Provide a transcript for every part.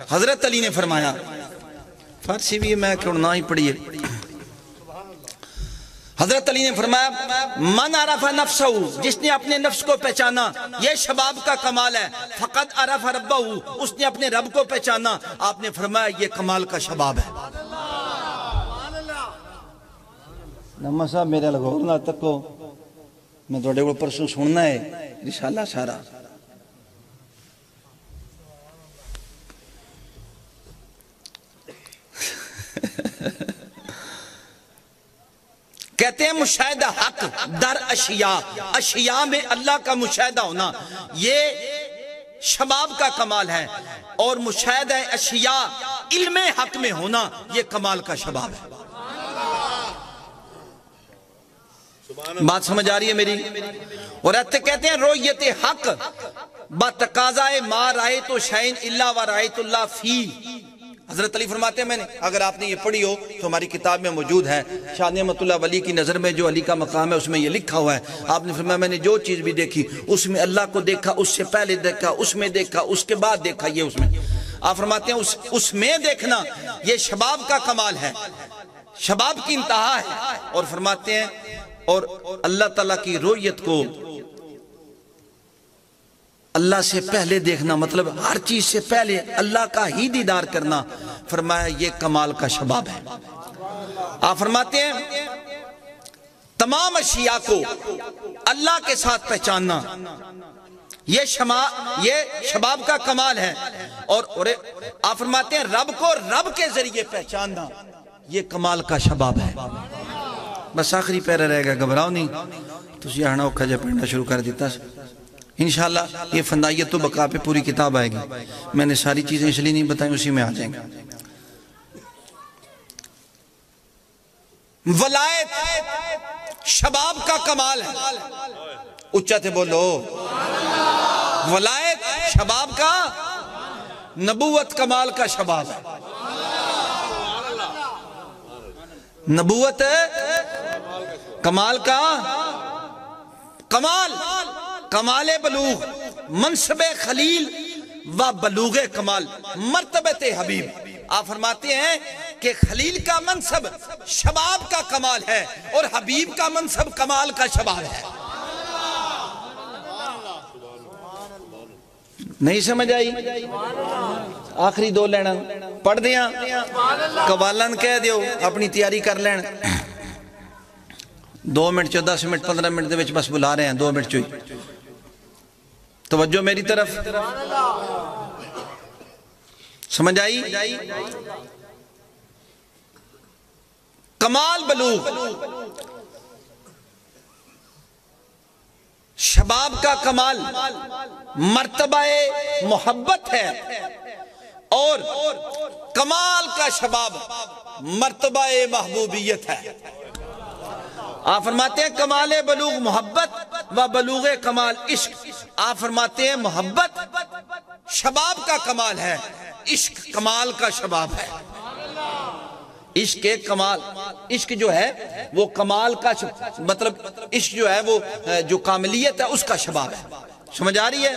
حضرت علی نے فرمایا، فارسی بھی میں کیوں نہ ہی پڑھیے، حضرت علی نے فرمایا من عرف نفسہ، جس نے اپنے نفس کو پہچانا، یہ شباب کا کمال ہے، فقد عرف ربہ، اس نے اپنے رب کو پہچانا، آپ نے فرمایا یہ کمال کا شباب ہے۔ نمہ صاحب میرے لگو نہ تکو، میں توڑے کو پرسوں سننا ہے رسالہ سارا۔ کہتے ہیں مشاہدہ حق در اشیاء، اشیاء میں اللہ کا مشاہدہ ہونا یہ شباب کا کمال ہے، اور مشاہدہ اشیاء علم حق میں ہونا یہ کمال کا شباب ہے۔ بات سمجھ آ رہی ہے میری؟ اور کہتے ہیں رویت حق بتقاضائے ما رائت شیئن الا و رائت اللہ فی۔ حضرت علی فرماتے ہیں میں نے، اگر آپ نے یہ پڑھی ہو تو ہماری کتاب میں موجود ہے، شاہ نعمت اللہ ولی کی نظر میں جو علی کا مقام ہے اس میں یہ لکھا ہوا ہے، آپ نے فرمایا میں نے جو چیز بھی دیکھی اس میں اللہ کو دیکھا، اس سے پہلے دیکھا، اس میں دیکھا، اس کے بعد دیکھا، یہ اس میں۔ آپ فرماتے ہیں اس میں دیکھنا یہ شباب کا کمال ہے، شباب کی انتہا ہے۔ اور فرماتے ہیں اور اللہ تعالیٰ کی رویت کو اللہ سے پہلے دیکھنا، مطلب ہر چیز سے پہلے اللہ کا ہی دیدار کرنا، فرمایا یہ کمال کا شباب ہے۔ آپ فرماتے ہیں تمام اشیاء کو اللہ کے ساتھ پہچاننا یہ شباب کا کمال ہے، اور آپ فرماتے ہیں رب کو رب کے ذریعے پہچاننا یہ کمال کا شباب ہے۔ بس آخری پیرا رہے گا، گھبراؤ نہیں، تو یہ آنا اوکھا جا پڑھنا شروع کر دیتا۔ انشاءاللہ یہ فندائیت و بقا پہ پوری کتاب آئے گی، میں نے ساری چیزیں اس لیے نہیں بتائیں، اسی میں آ جائیں گے۔ ولایت شباب کا کمال ہے، اچھا تھے بولو، ولایت شباب کا، نبوت کمال کا شباب ہے، نبوت کمال کا کمال بلوغ، منصب خلیل و بلوغ کمال، مرتبت حبیب۔ آپ فرماتے ہیں کہ خلیل کا منصب شباب کا کمال ہے اور حبیب کا منصب کمال کا شباب ہے۔ نہیں سمجھ آئی؟ آخری دو لینا پڑھ دیا، قوالن کہہ دیو اپنی تیاری کر لین، 2 منٹ 10 منٹ 15 منٹ دے وچ بس بلا رہے ہیں، 2 منٹ چوئی توجہ میری طرف، سمجھ آئی؟ کمال بلوغ شباب کا کمال مرتبہ محبت ہے، اور کمال کا شباب مرتبہ محبوبیت ہے۔ آپ فرماتے ہیں کمال بلوغ محبت و بلوغ کمال عشق۔ آپ فرماتے ہیں محبت شباب کا کمال ہے، عشق کمال کا شباب ہے۔ عشق کمال، عشق جو ہے وہ کمال کا مطلب عشق جو ہے وہ جو کاملیت ہے اس کا شباب ہے، سمجھ آ رہی ہے؟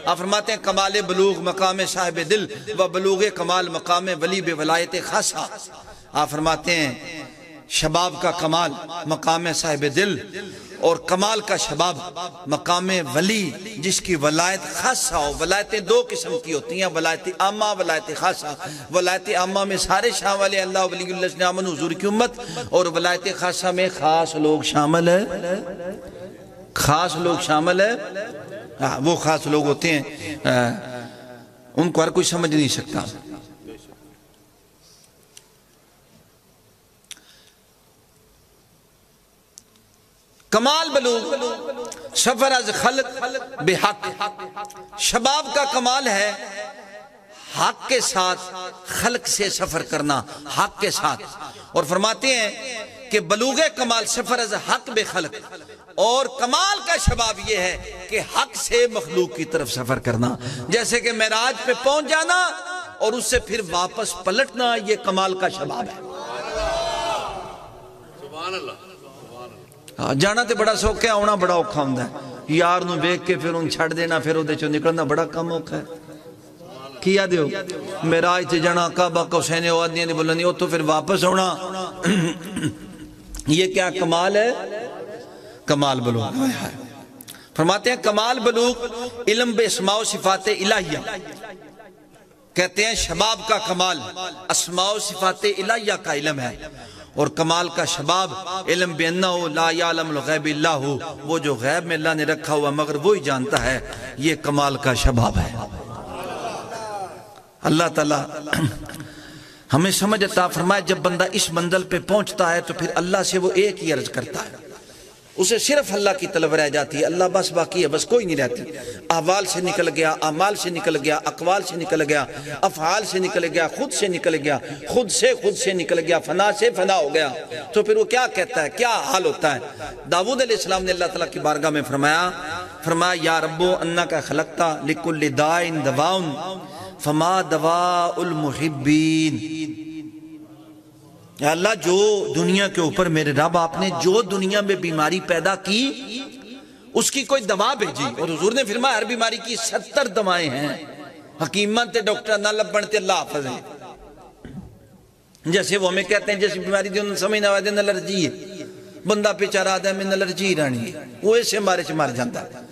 آپ فرماتے ہیں کمال بلوغ مقام صاحب دل و بلوغ کمال مقام ولی بے ولایت خاصہ۔ آپ فرماتے ہیں شباب کا کمال مقام صاحب دل، اور کمال کا شباب مقام ولی جس کی ولایت خاصہ ہو۔ ولایتیں 2 قسم کی ہوتی ہیں، ولایت عامہ، ولایت خاصہ۔ ولایت عامہ میں سارے شاہ والے اللہ ولی اللہ نے آمن حضور کی امت، اور ولایت خاصہ میں خاص لوگ شامل ہے، خاص لوگ شامل ہے، وہ خاص لوگ ہوتے ہیں ان کو ہر کوئی سمجھ نہیں سکتا۔ کمال بلوغ سفر از خلق بحق، شباب کا کمال ہے حق کے ساتھ خلق سے سفر کرنا، حق کے ساتھ۔ اور فرماتے ہیں کہ بلوغ کمال سفر از حق بے خلق، اور کمال کا شباب یہ ہے کہ حق سے مخلوق کی طرف سفر کرنا، جیسے کہ معراج پہ پہنچ جانا اور اس سے پھر واپس پلٹنا، یہ کمال کا شباب ہے۔ سبحان اللہ، جانا تے بڑا سوکھ ہے، آنا بڑا اوکھا ہوندہ ہے، یار نو بیک کے پھر ان چھڑ دینا، پھر وہ دے چو نکلنا بڑا کم اوکھا ہے۔ کیا دیو معراج تے جانا کعبہ قوسین او ادنی دی بلندی او تو پھر واپس ہونا یہ کیا کمال ہے؟ کمال بلوغ فرماتے ہیں کمال بلوغ علم بے اسماء و صفات الہیہ کہتے ہیں شباب کا کمال اسماء و صفات الہیہ کا علم ہے اور کمال کا شباب علم بے انہو لا یعلم الغیب الا ہو وہ جو غیب میں اللہ نے رکھا ہوا مگر وہی جانتا ہے یہ کمال کا شباب ہے اللہ تعالیٰ ہمیں سمجھ عطا فرمائے جب بندہ اس منزل پہ پہنچتا ہے تو پھر اللہ سے وہ ایک ہی عرض کرتا ہے اسے صرف اللہ کی طلب رہ جاتی ہے اللہ بس باقی ہے بس کوئی نہیں رہتی احوال سے نکل گیا اعمال سے نکل گیا اقوال سے نکل گیا افعال سے نکل گیا خود سے نکل گیا خود سے نکل گیا فنا سے فنا ہو گیا تو پھر وہ کیا کہتا ہے کیا حال ہوتا ہے داؤد علیہ السلام نے اللہ تعالیٰ کی بارگاہ میں فرمایا یا ربو انکا خلقتا لکل دائن دواؤن فما دواء المحبین یا اللہ جو دنیا کے اوپر میرے رب آپ نے جو دنیا میں بیماری پیدا کی اس کی کوئی دوا بھیجی اور حضور نے فرمایا ہر بیماری کی 70 دوائیں ہیں حکیمان تے ڈاکٹر نہ لبن تے اللہ حافظ ہیں جیسے وہ ہمیں کہتے ہیں جیسی بیماری دی انہوں نے سمجھنا ہوا دن الرجی ہے بندہ پیچھا رہا ہے میں الرجی رانی ہے وہ ایسے مارے سے مار جانتا ہے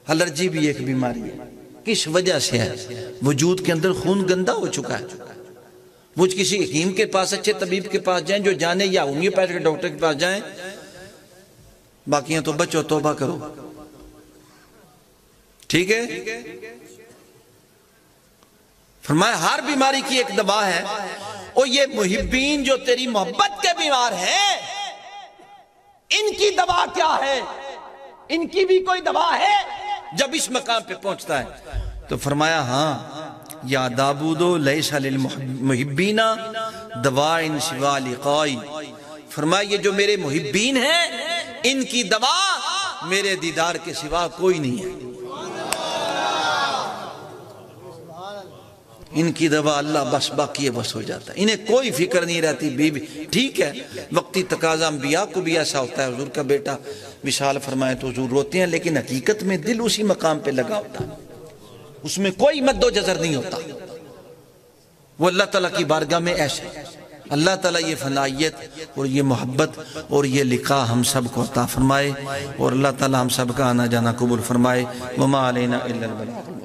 الرجی بھی ایک بیماری ہے کس وجہ سے ہے وجود کے اندر خون گندہ ہو چکا ہے وہ کسی حکیم کے پاس اچھے طبیب کے پاس جائیں جو جانے یا ہومیوپیتھ کے ڈاکٹر کے پاس جائیں باقیاں تو بچو توبہ کرو ٹھیک ہے فرمایا ہر بیماری کی ایک دوا ہے اور یہ محبین جو تیری محبت کے بیمار ہیں ان کی دوا کیا ہے ان کی بھی کوئی دوا ہے جب اس مقام پہ پہنچتا ہے تو فرمایا ہاں یا داودو لیسا للمحبین دوائن سوا لقائی فرمایا یہ جو میرے محبین ہیں ان کی دوا میرے دیدار کے سوا کوئی نہیں ہے ان کی دوا اللہ بس باقی ہے بس ہو جاتا ہے انہیں کوئی فکر نہیں رہتی بی بی ٹھیک ہے وقتی تقاضا انبیاء کو بھی ایسا ہوتا ہے حضور کا بیٹا وصال فرمائے تو حضور روتے ہیں لیکن حقیقت میں دل اسی مقام پہ لگا ہوتا ہے اس میں کوئی مد و جزر نہیں ہوتا وہ اللہ تعالیٰ کی بارگاہ میں ایسے اللہ تعالیٰ یہ فنائیت اور یہ محبت اور یہ لقاء ہم سب کو عطا فرمائے اور اللہ تعالیٰ ہم سب کا آنا جانا قبول فرمائے وما علینا الا البلاغ